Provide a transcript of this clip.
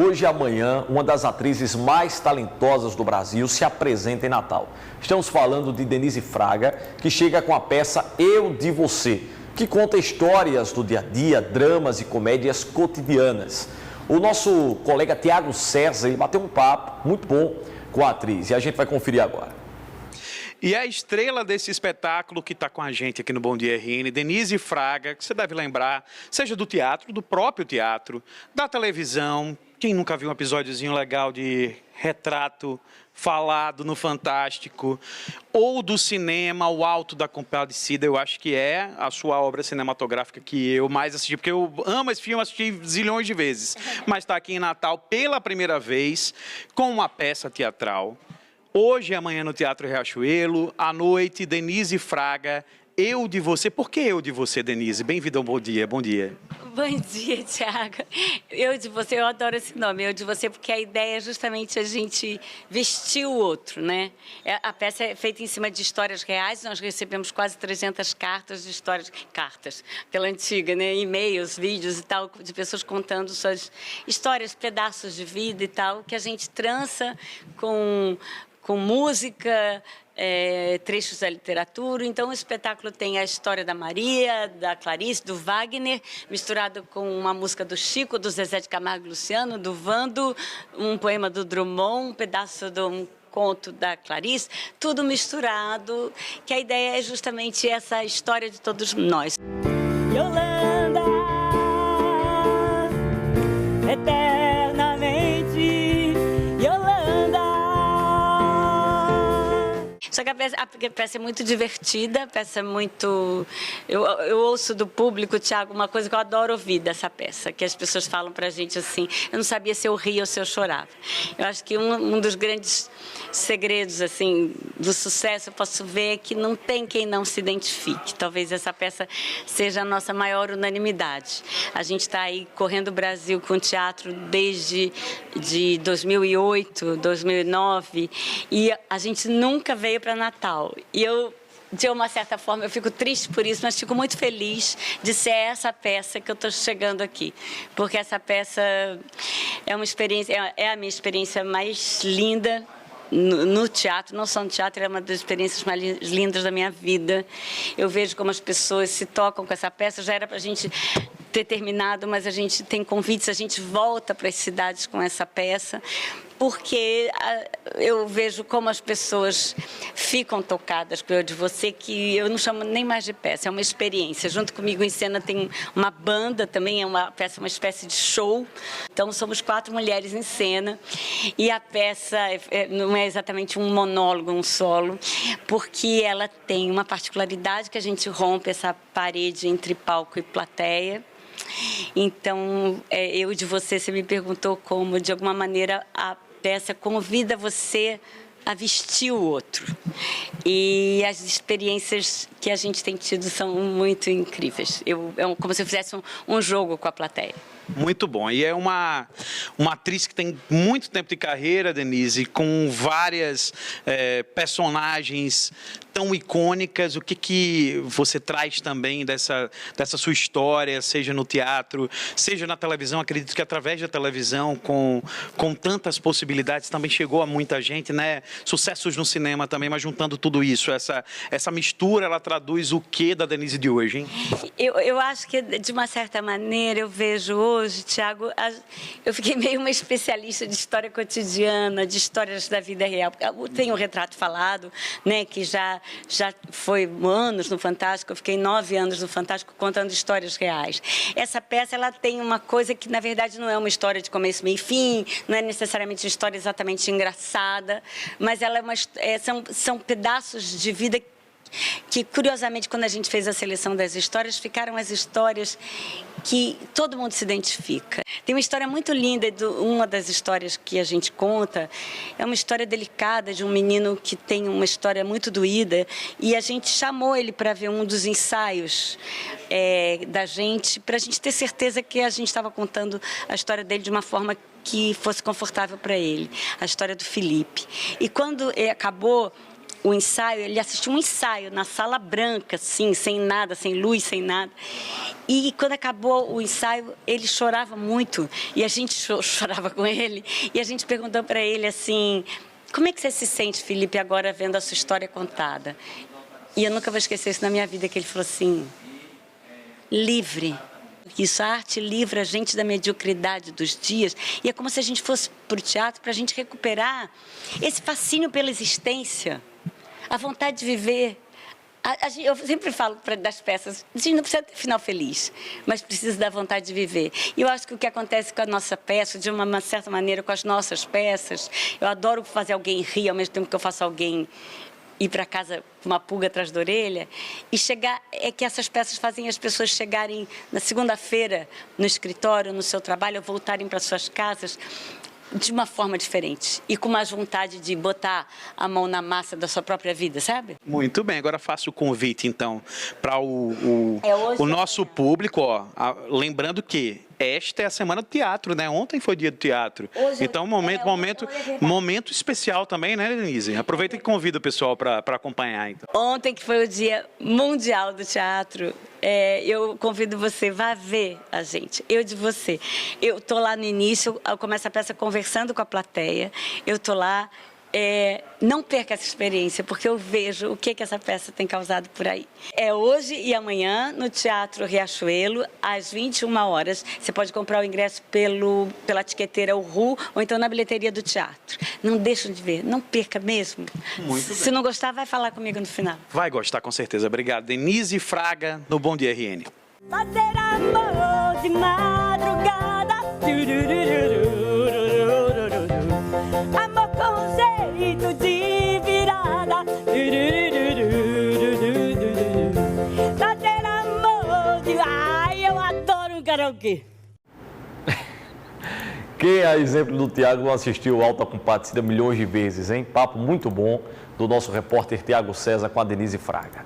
Hoje e amanhã, uma das atrizes mais talentosas do Brasil se apresenta em Natal. Estamos falando de Denise Fraga, que chega com a peça Eu de Você, que conta histórias do dia a dia, dramas e comédias cotidianas. O nosso colega Tiago César, ele bateu um papo muito bom com a atriz e a gente vai conferir agora. E a estrela desse espetáculo que está com a gente aqui no Bom Dia RN, Denise Fraga, que você deve lembrar, seja do teatro, do próprio teatro, da televisão. Quem nunca viu um episódiozinho legal de Retrato falado no Fantástico, ou do cinema, O Alto da Compadecida, eu acho que é a sua obra cinematográfica que eu mais assisti, porque eu amo esse filme, assisti zilhões de vezes, mas está aqui em Natal pela primeira vez, com uma peça teatral. Hoje e amanhã no Teatro Riachuelo, à noite, Denise Fraga, Eu de Você. Por que Eu de Você, Denise? Bem-vinda ao Bom Dia. Bom dia. Bom dia, Tiago. Eu de Você, eu adoro esse nome, Eu de Você, porque a ideia é justamente a gente vestir o outro, né? A peça é feita em cima de histórias reais, nós recebemos quase 300 cartas de histórias, aquela antiga, né? E-mails, vídeos e tal, de pessoas contando suas histórias, pedaços de vida e tal, que a gente trança com música, trechos da literatura. Então, o espetáculo tem a história da Maria, da Clarice, do Wagner, misturado com uma música do Chico, do Zezé de Camargo e Luciano, do Vando, um poema do Drummond, um pedaço de um conto da Clarice, tudo misturado, que a ideia é justamente essa história de todos nós. Yolanda, eternamente, Yolanda. Só que a peça é muito divertida, a peça é muito... Eu ouço do público, Tiago, uma coisa que eu adoro ouvir dessa peça, que as pessoas falam pra gente assim, eu não sabia se eu ria ou se eu chorava. Eu acho que um dos grandes segredos, assim, do sucesso, eu posso ver, é que não tem quem não se identifique. Talvez essa peça seja a nossa maior unanimidade. A gente está aí correndo o Brasil com teatro desde 2008, 2009, e a gente nunca veio para Natal. E eu, de uma certa forma, eu fico triste por isso, mas fico muito feliz de ser essa peça que eu estou chegando aqui. Porque essa peça é uma experiência, é a minha experiência mais linda no teatro, não só no teatro, é uma das experiências mais lindas da minha vida. Eu vejo como as pessoas se tocam com essa peça, já era para a gente ter terminado, mas a gente tem convites, a gente volta para as cidades com essa peça, porque eu vejo como as pessoas ficam tocadas com Eu de Você, que eu não chamo nem mais de peça, é uma experiência. Junto comigo em cena tem uma banda, também é uma peça, uma espécie de show. Então somos 4 mulheres em cena e a peça não é exatamente um monólogo, um solo, porque ela tem uma particularidade que a gente rompe essa parede entre palco e plateia. Então, Eu de Você me perguntou como, de alguma maneira, a peça convida você a vestir o outro. E as experiências que a gente tem tido são muito incríveis. É como se eu fizesse um jogo com a plateia. Muito bom. E é uma atriz que tem muito tempo de carreira, Denise, com várias personagens tão icônicas. O que você traz também dessa sua história, seja no teatro, seja na televisão? Acredito que através da televisão, com tantas possibilidades, também chegou a muita gente, né? Sucessos no cinema também, mas juntando tudo isso, essa mistura, ela traduz o que da Denise de hoje, hein? Eu acho que, de uma certa maneira, eu vejo hoje, Tiago, eu fiquei meio uma especialista de história cotidiana, de histórias da vida real. Tem o Retrato Falado, né, que já foi anos no Fantástico, eu fiquei 9 anos no Fantástico contando histórias reais. Essa peça, ela tem uma coisa que, na verdade, não é uma história de começo, meio e fim, não é necessariamente uma história exatamente engraçada, mas ela são pedaços de vida que, curiosamente, quando a gente fez a seleção das histórias, ficaram as histórias que todo mundo se identifica. Tem uma história muito linda, uma das histórias que a gente conta, é uma história delicada de um menino que tem uma história muito doída, e a gente chamou ele para ver um dos ensaios da gente, para a gente ter certeza que a gente estava contando a história dele de uma forma que fosse confortável para ele, a história do Felipe. E quando acabou, o ensaio, ele assistiu um ensaio na sala branca, assim, sem nada, sem luz, sem nada. E quando acabou o ensaio, ele chorava muito e a gente chorava com ele. E a gente perguntou para ele assim: como é que você se sente, Felipe, agora vendo a sua história contada? E eu nunca vou esquecer isso na minha vida, que ele falou assim: livre. Isso, a arte livra a gente da mediocridade dos dias. E é como se a gente fosse para o teatro para a gente recuperar esse fascínio pela existência, a vontade de viver. Eu sempre falo das peças, a gente não precisa ter final feliz, mas precisa da vontade de viver. E eu acho que o que acontece com a nossa peça, de uma certa maneira com as nossas peças, eu adoro fazer alguém rir ao mesmo tempo que eu faço alguém ir para casa com uma pulga atrás da orelha, e chegar, é que essas peças fazem as pessoas chegarem na segunda-feira no escritório, no seu trabalho, ou voltarem para suas casas de uma forma diferente e com mais vontade de botar a mão na massa da sua própria vida, sabe? Muito bem, agora faço o convite, então, para o nosso público, ó, lembrando que esta é a semana do teatro, né? Ontem foi dia do teatro. Hoje então, momento especial também, né, Denise? Aproveita e convida o pessoal para acompanhar, então. Ontem, que foi o Dia Mundial do Teatro, eu convido você, vá ver a gente, eu de você. Eu estou lá no início, eu começo a peça conversando com a plateia, eu estou lá. Não perca essa experiência, porque eu vejo o que essa peça tem causado por aí. É hoje e amanhã no Teatro Riachuelo, às 21 horas. Você pode comprar o ingresso pela etiqueteira Uhu ou então na bilheteria do teatro. Não deixem de ver, não perca mesmo. Se não gostar, vai falar comigo no final. Vai gostar, com certeza. Obrigado. Denise Fraga, no Bom Dia RN. Fazer amor de madrugada. Amor com jeito de virada. Fazer amor de... Ai, eu adoro um karaokê. Quem, a exemplo do Tiago, não assistiu Alta Compadecida milhões de vezes, hein? Papo muito bom do nosso repórter Tiago César com a Denise Fraga.